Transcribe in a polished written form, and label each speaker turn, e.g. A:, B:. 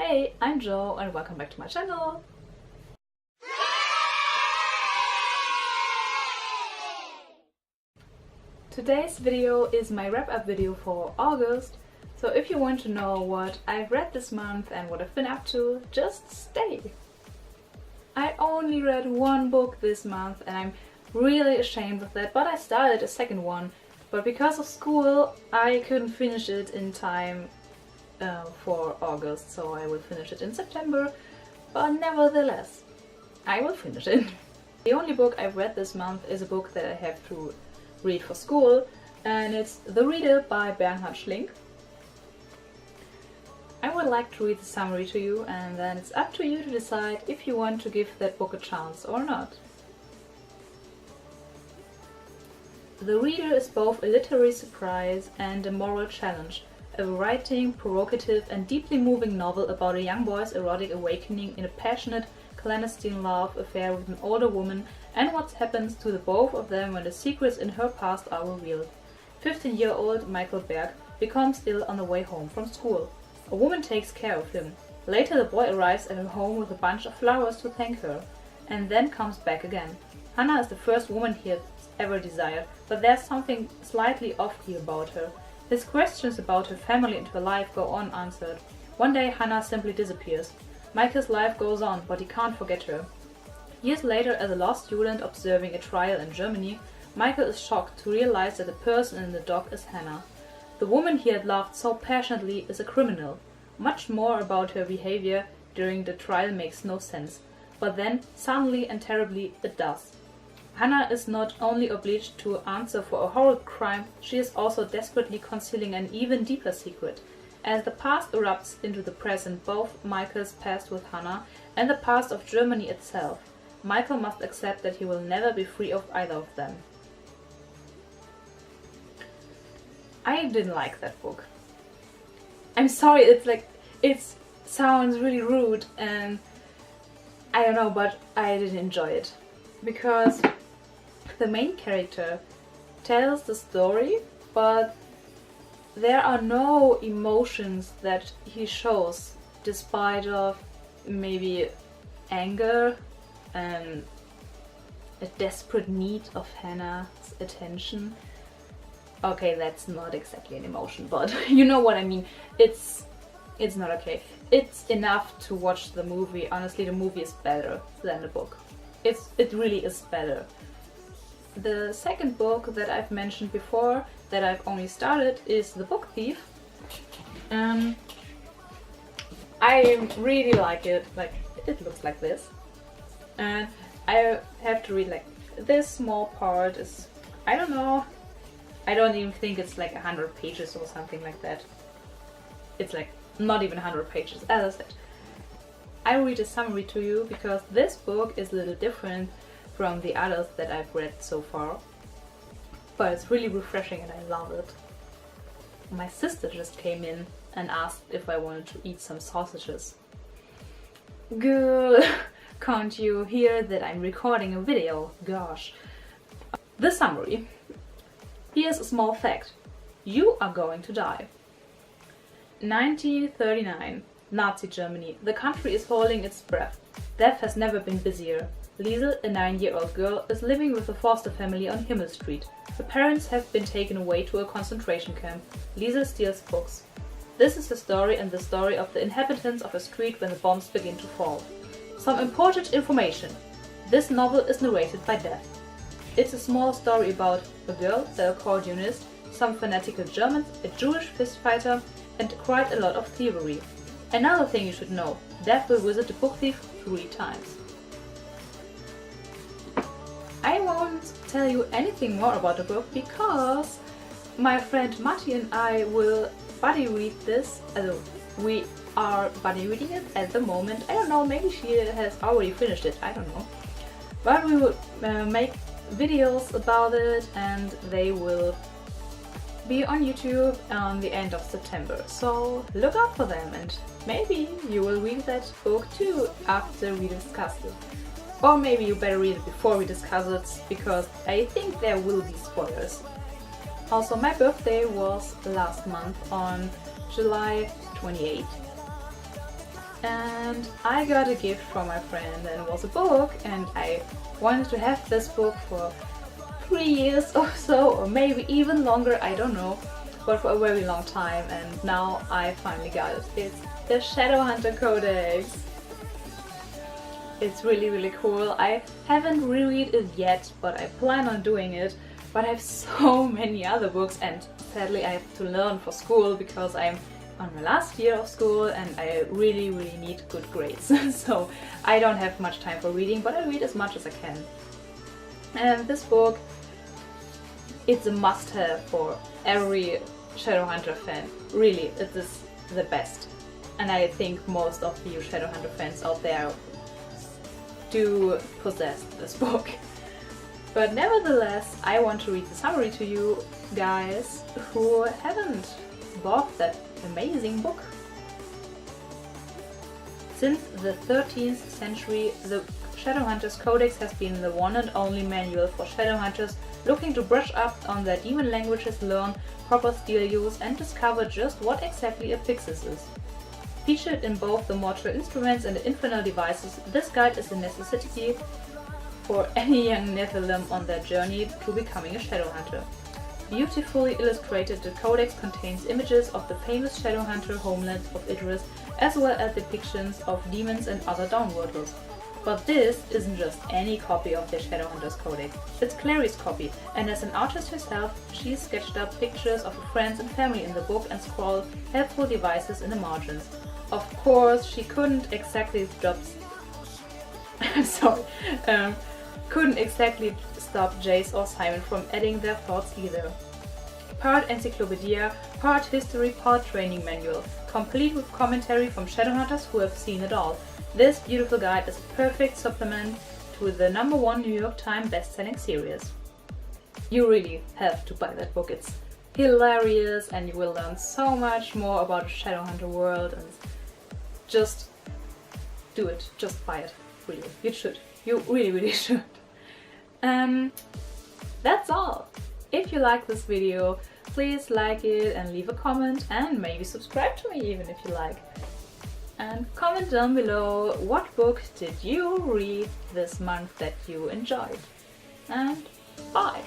A: Hey, I'm Jo and welcome back to my channel! Today's video is my wrap-up video for August, so if you want to know what I've read this month and what I've been up to, just stay! I only read one book this month and I'm really ashamed of that, but I started a second one, but because of school I couldn't finish it in time for August, so I will finish it in September, but nevertheless, I will finish it. The only book I've read this month is a book that I have to read for school, and it's The Reader by Bernhard Schlink. I would like to read the summary to you, and then it's up to you to decide if you want to give that book a chance or not. The Reader is both a literary surprise and a moral challenge. A writing, provocative and deeply moving novel about a young boy's erotic awakening in a passionate, clandestine love affair with an older woman and what happens to the both of them when the secrets in her past are revealed. 15-year-old Michael Berg becomes ill on the way home from school. A woman takes care of him. Later the boy arrives at her home with a bunch of flowers to thank her, and then comes back again. Hannah is the first woman he has ever desired, but there's something slightly off-key about her. His questions about her family and her life go unanswered. One day Hannah simply disappears. Michael's life goes on, but he can't forget her. Years later, as a law student observing a trial in Germany, Michael is shocked to realize that the person in the dock is Hannah. The woman he had loved so passionately is a criminal. Much more about her behavior during the trial makes no sense, but then, suddenly and terribly, it does. Hannah is not only obliged to answer for a horrible crime, she is also desperately concealing an even deeper secret. As the past erupts into the present, both Michael's past with Hannah and the past of Germany itself, Michael must accept that he will never be free of either of them. I didn't like that book. I'm sorry, it sounds really rude and I don't know, but I didn't enjoy it. Because the main character tells the story, but there are no emotions that he shows, despite of maybe anger and a desperate need of Hannah's attention. Okay, that's not exactly an emotion, but you know what I mean. It's not okay. It's enough to watch the movie. Honestly, the movie is better than the book. It really is better. The second book that I've mentioned before, that I've only started, is The Book Thief. I really like it. Like, it looks like this. And I have to read, like, this small part is, I don't know, I don't even think it's like 100 pages or something like that. It's like not even 100 pages, as I said. I will read a summary to you because this book is a little different from the others that I've read so far. But it's really refreshing and I love it. My sister just came in and asked if I wanted to eat some sausages. Good! Can't you hear that I'm recording a video? Gosh. The summary. Here's a small fact. You are going to die. 1939. Nazi Germany. The country is holding its breath. Death has never been busier. Liesel, a 9-year-old girl, is living with a foster family on Himmel Street. Her parents have been taken away to a concentration camp. Liesel steals books. This is the story and the story of the inhabitants of a street when the bombs begin to fall. Some important information. This novel is narrated by Death. It's a small story about a girl, the accordionist, some fanatical Germans, a Jewish fistfighter, and quite a lot of thievery. Another thing you should know, Death will visit the book thief 3 times. I won't tell you anything more about the book because my friend Matti and I will buddy read this. We are buddy reading it at the moment. I don't know, maybe she has already finished it, I don't know. But we will make videos about it and they will be on YouTube on the end of September. So look out for them and maybe you will read that book too after we discuss it. Or maybe you better read it before we discuss it because I think there will be spoilers. Also, my birthday was last month on July 28th. and I got a gift from my friend, and it was a book, and I wanted to have this book for 3 years or so, or maybe even longer, I don't know, but for a very long time, and now I finally got it. It's the Shadowhunter Codex. It's really, really cool. I haven't reread it yet, but I plan on doing it. But I have so many other books, and sadly I have to learn for school because I'm on my last year of school and I really, really need good grades. So I don't have much time for reading, but I read as much as I can. And this book, it's a must-have for every Shadowhunter fan. Really, it is the best. And I think most of you Shadowhunter fans out there do possess this book. But nevertheless, I want to read the summary to you guys who haven't bought that amazing book. Since the 13th century, the Shadowhunters Codex has been the one and only manual for Shadowhunters looking to brush up on their demon languages, learn proper steel use, and discover just what exactly a Pyxis is. Featured in both the mortal instruments and the infernal devices, this guide is a necessity for any young Nephilim on their journey to becoming a Shadowhunter. Beautifully illustrated, the Codex contains images of the famous Shadowhunter homeland of Idris, as well as depictions of demons and other downworlders. But this isn't just any copy of the Shadowhunters Codex, it's Clary's copy, and as an artist herself, she sketched up pictures of her friends and family in the book and scrawled helpful devices in the margins. Of course, she couldn't exactly stop Jace or Simon from adding their thoughts either. Part encyclopedia, part history, part training manual, complete with commentary from Shadowhunters who have seen it all. This beautiful guide is a perfect supplement to the #1 New York Times best-selling series. You really have to buy that book. It's hilarious and you will learn so much more about the Shadowhunter world, and just do it. Just buy it. Really. You should. You really, really should. That's all. If you like this video, please like it and leave a comment, and maybe subscribe to me even if you like. And comment down below what book did you read this month that you enjoyed. And bye!